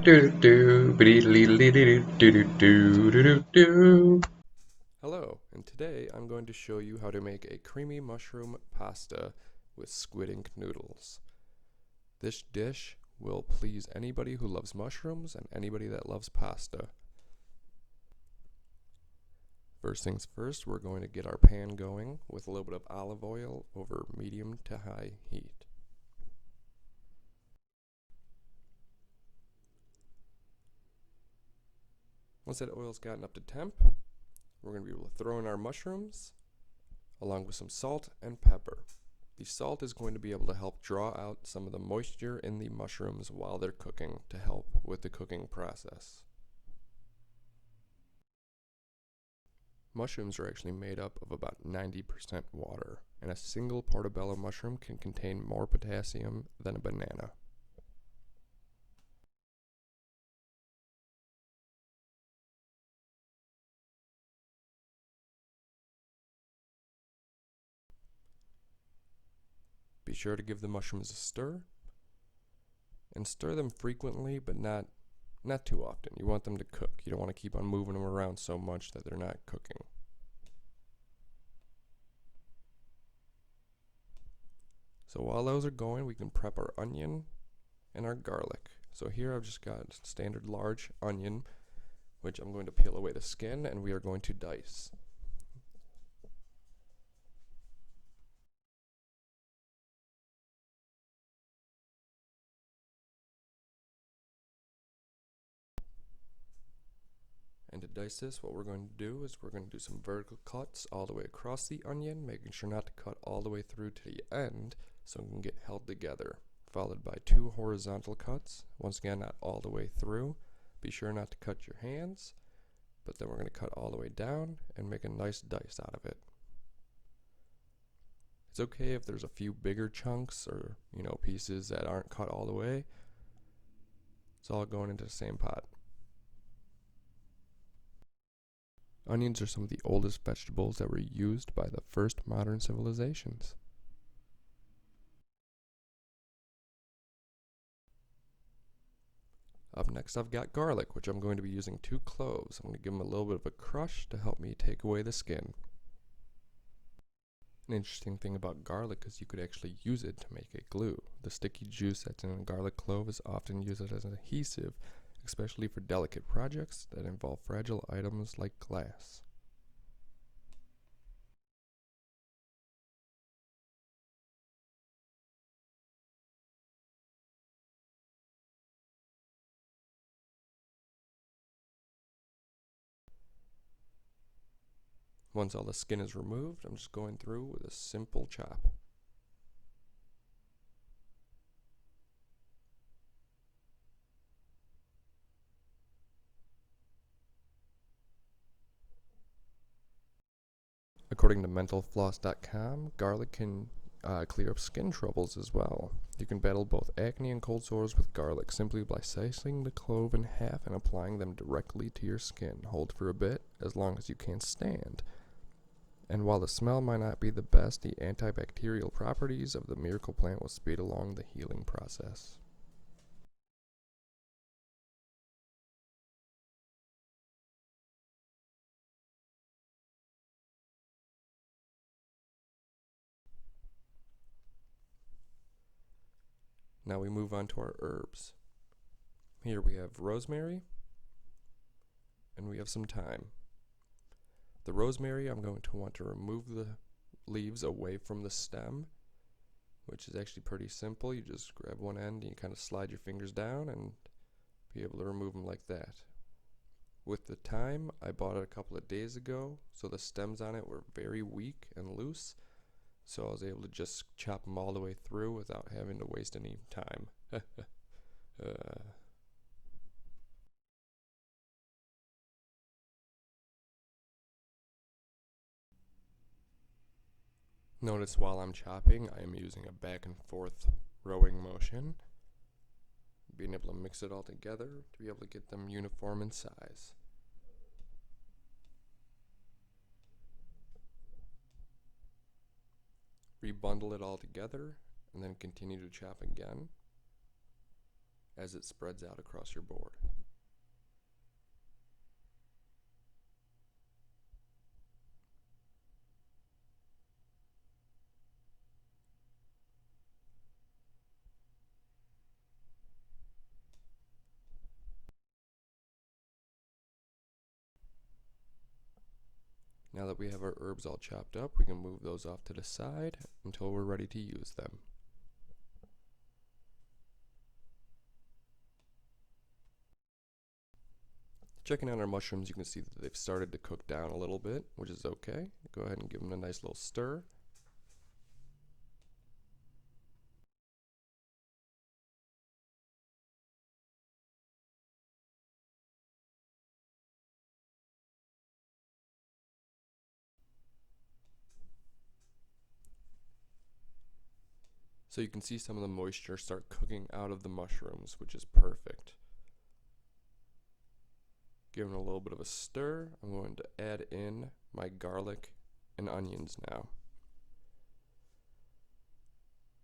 Hello, and today I'm going to show you how to make a creamy mushroom pasta with squid ink noodles. This dish will please anybody who loves mushrooms and anybody that loves pasta. First things first, we're going to get our pan going with a little bit of olive oil over medium to high heat. Once that oil's gotten up to temp, we're going to be able to throw in our mushrooms along with some salt and pepper. The salt is going to be able to help draw out some of the moisture in the mushrooms while they're cooking to help with the cooking process. Mushrooms are actually made up of about 90% water, and a single portobello mushroom can contain more potassium than a banana. Be sure to give the mushrooms a stir, and stir them frequently, but not too often. You want them to cook. You don't want to keep on moving them around so much that they're not cooking. So while those are going, we can prep our onion and our garlic. So here I've just got standard large onion, which I'm going to peel away the skin, and we are going to dice. And to dice this, what we're going to do is we're going to do some vertical cuts all the way across the onion, making sure not to cut all the way through to the end so it can get held together, followed by 2 horizontal cuts, once again not all the way through. Be sure not to cut your hands, but then we're going to cut all the way down and make a nice dice out of it. It's okay if there's a few bigger chunks or, pieces that aren't cut all the way. It's all going into the same pot. Onions are some of the oldest vegetables that were used by the first modern civilizations. Up next I've got garlic, which I'm going to be using 2 cloves. I'm going to give them a little bit of a crush to help me take away the skin. An interesting thing about garlic is you could actually use it to make a glue. The sticky juice that's in a garlic clove is often used as an adhesive, especially for delicate projects that involve fragile items like glass. Once all the skin is removed, I'm just going through with a simple chop. According to mentalfloss.com, garlic can clear up skin troubles as well. You can battle both acne and cold sores with garlic simply by slicing the clove in half and applying them directly to your skin. Hold for a bit, as long as you can stand. And while the smell might not be the best, the antibacterial properties of the miracle plant will speed along the healing process. Now we move on to our herbs. Here we have rosemary, and we have some thyme. The rosemary, I'm going to want to remove the leaves away from the stem, which is actually pretty simple. You just grab one end and you kind of slide your fingers down and be able to remove them like that. With the thyme, I bought it a couple of days ago, so the stems on it were very weak and loose, so I was able to just chop them all the way through without having to waste any time. Notice while I'm chopping, I am using a back and forth rowing motion, being able to mix it all together to be able to get them uniform in size. Rebundle it all together and then continue to chop again. as it spreads out across your board. Now that we have our herbs all chopped up, we can move those off to the side until we're ready to use them. Checking out our mushrooms, you can see that they've started to cook down a little bit, which is okay. Go ahead and give them a nice little stir. So you can see some of the moisture start cooking out of the mushrooms, which is perfect. Give them a little bit of a stir. I'm going to add in my garlic and onions now.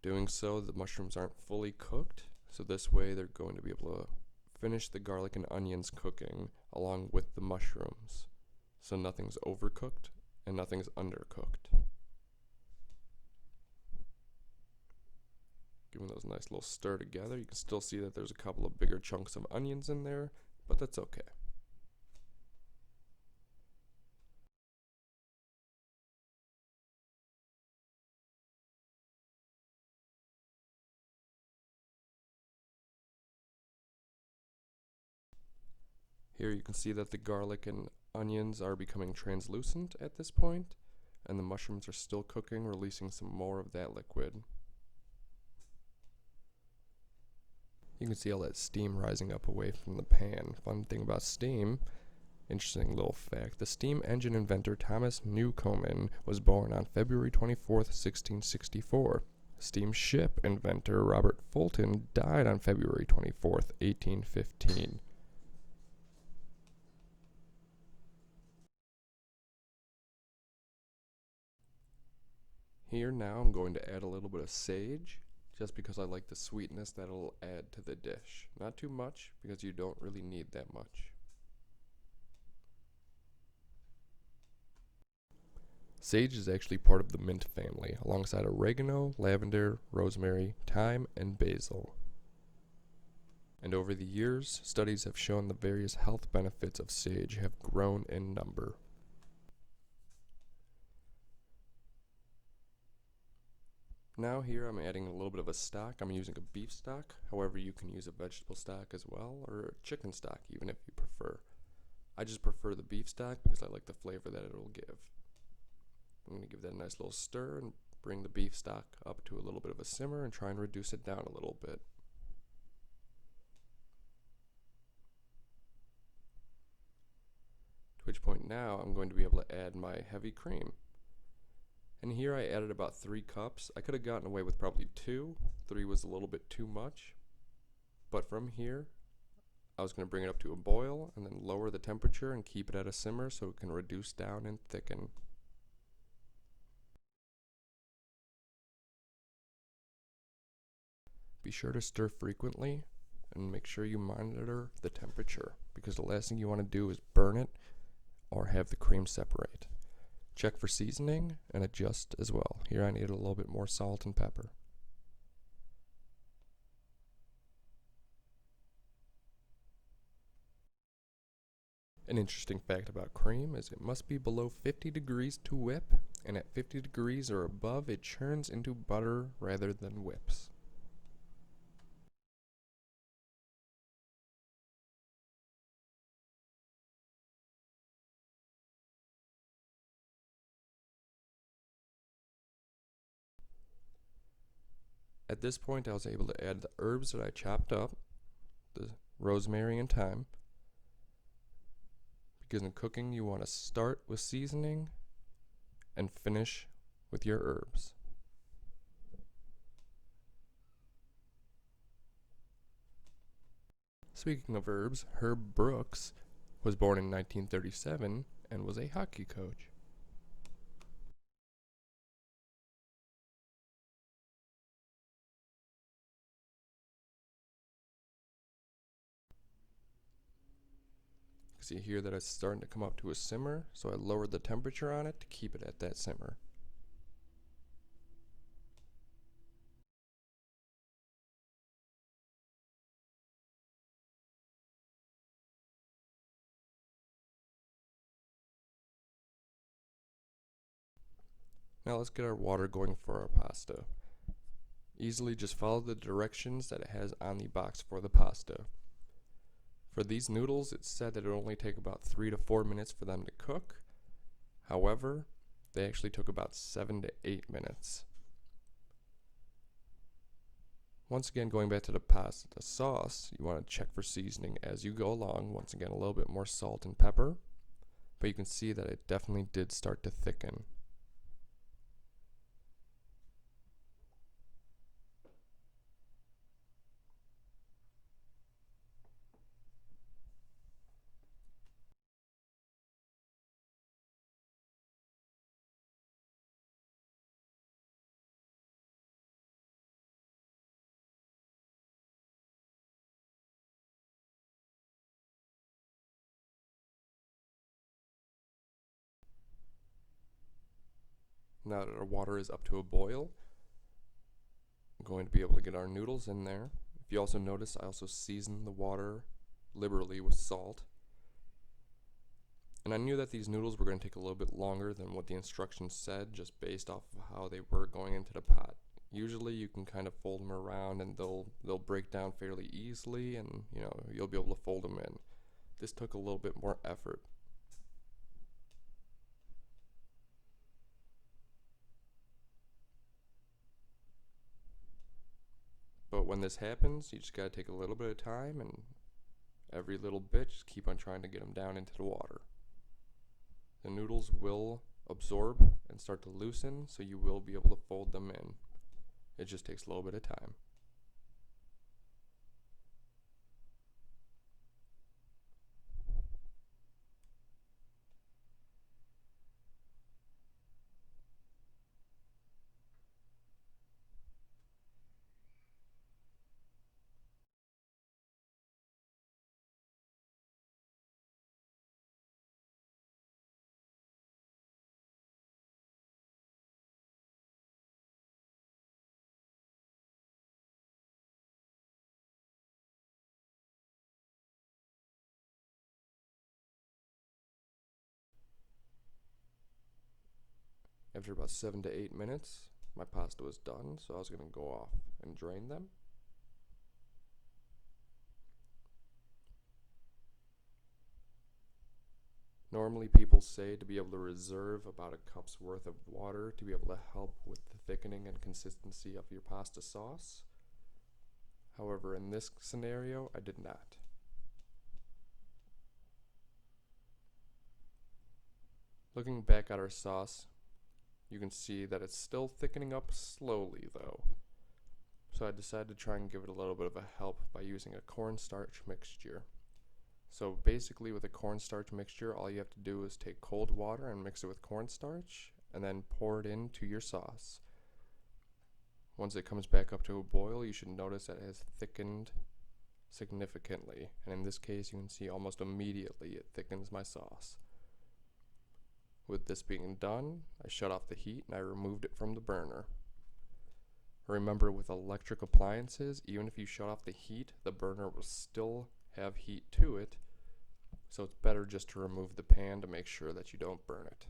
Doing so, the mushrooms aren't fully cooked, so this way they're going to be able to finish the garlic and onions cooking along with the mushrooms. So nothing's overcooked and nothing's undercooked. Giving those a nice little stir together. You can still see that there's a couple of bigger chunks of onions in there, but that's okay. Here you can see that the garlic and onions are becoming translucent at this point, and the mushrooms are still cooking, releasing some more of that liquid. You can see all that steam rising up away from the pan. Fun thing about steam, interesting little fact, the steam engine inventor Thomas Newcomen was born on February 24th, 1664. Steamship inventor Robert Fulton died on February 24th, 1815. Here now I'm going to add a little bit of sage, just because I like the sweetness that it'll add to the dish. Not too much, because you don't really need that much. Sage is actually part of the mint family, alongside oregano, lavender, rosemary, thyme, and basil. And over the years, studies have shown the various health benefits of sage have grown in number. Now here I'm adding a little bit of a stock. I'm using a beef stock. However, you can use a vegetable stock as well, or a chicken stock even if you prefer. I just prefer the beef stock because I like the flavor that it'll give. I'm going to give that a nice little stir and bring the beef stock up to a little bit of a simmer and try and reduce it down a little bit. To which point now I'm going to be able to add my heavy cream. And here I added about 3 cups. I could have gotten away with probably 2. 3 was a little bit too much. But from here, I was going to bring it up to a boil and then lower the temperature and keep it at a simmer so it can reduce down and thicken. Be sure to stir frequently and make sure you monitor the temperature, because the last thing you want to do is burn it or have the cream separate. Check for seasoning and adjust as well. Here I need a little bit more salt and pepper. An interesting fact about cream is it must be below 50 degrees to whip, and at 50 degrees or above it churns into butter rather than whips. At this point I was able to add the herbs that I chopped up, the rosemary and thyme, because in cooking you want to start with seasoning and finish with your herbs. Speaking of herbs, Herb Brooks was born in 1937 and was a hockey coach. see here that it's starting to come up to a simmer, so I lowered the temperature on it to keep it at that simmer. Now let's get our water going for our pasta. Easily just follow the directions that it has on the box for the pasta. For these noodles, it's said that it will only take about 3 to 4 minutes for them to cook. However, they actually took about 7 to 8 minutes. Once again, going back to the pasta sauce, you want to check for seasoning as you go along. Once again, a little bit more salt and pepper, but you can see that it definitely did start to thicken. Now that our water is up to a boil, I'm going to be able to get our noodles in there. If you also notice, I also seasoned the water liberally with salt. And I knew that these noodles were going to take a little bit longer than what the instructions said, just based off of how they were going into the pot. Usually you can kind of fold them around and they'll break down fairly easily, and you'll be able to fold them in. This took a little bit more effort. But when this happens, you just gotta take a little bit of time, and every little bit, just keep on trying to get them down into the water. The noodles will absorb and start to loosen, so you will be able to fold them in. It just takes a little bit of time. After about 7 to 8 minutes, my pasta was done, so I was going to go off and drain them. Normally people say to be able to reserve about a cup's worth of water to be able to help with the thickening and consistency of your pasta sauce. However, in this scenario, I did not. Looking back at our sauce, you can see that it's still thickening up slowly though. So I decided to try and give it a little bit of a help by using a cornstarch mixture. So basically with a cornstarch mixture, all you have to do is take cold water and mix it with cornstarch and then pour it into your sauce. Once it comes back up to a boil, you should notice that it has thickened significantly. And in this case, you can see almost immediately it thickens my sauce. With this being done, I shut off the heat and I removed it from the burner. Remember, with electric appliances, even if you shut off the heat, the burner will still have heat to it, so it's better just to remove the pan to make sure that you don't burn it.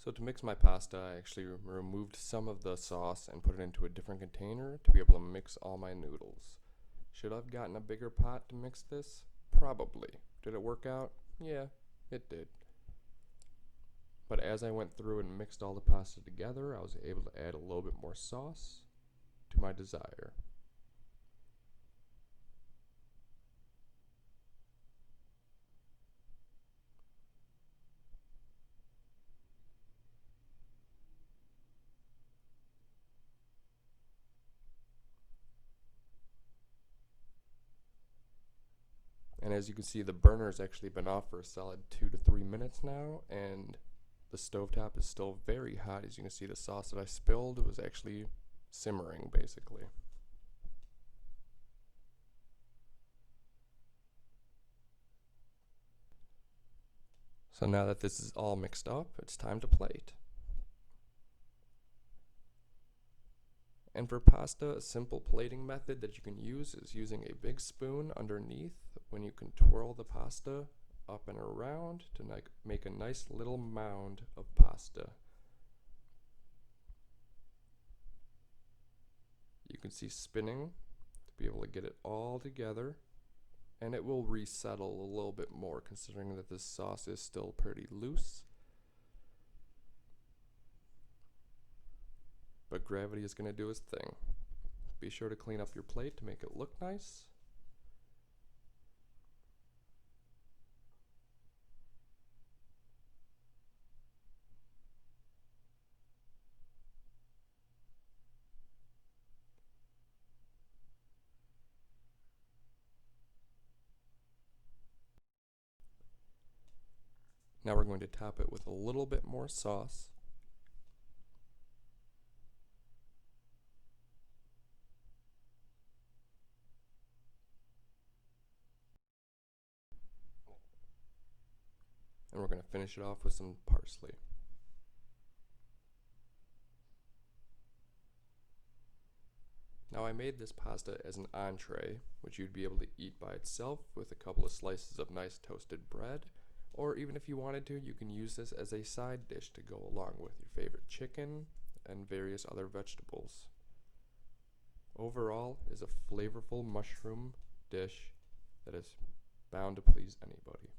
So to mix my pasta, I actually removed some of the sauce and put it into a different container to be able to mix all my noodles. Should I've gotten a bigger pot to mix this? Probably. Did it work out? Yeah, it did. But as I went through and mixed all the pasta together, I was able to add a little bit more sauce to my desire. as you can see, the burner's actually been off for a solid 2 to 3 minutes now, and the stovetop is still very hot. As you can see, the sauce that I spilled was actually simmering, basically. So now that this is all mixed up, it's time to plate. And for pasta, a simple plating method that you can use is using a big spoon underneath when you can twirl the pasta up and around to make a nice little mound of pasta. You can see spinning to be able to get it all together, and it will resettle a little bit more considering that this sauce is still pretty loose. But gravity is going to do its thing. Be sure to clean up your plate to make it look nice. Now we're going to top it with a little bit more sauce. And we're going to finish it off with some parsley. Now I made this pasta as an entree, which you'd be able to eat by itself with a couple of slices of nice toasted bread, or even if you wanted to, you can use this as a side dish to go along with your favorite chicken and various other vegetables. Overall is a flavorful mushroom dish that is bound to please anybody.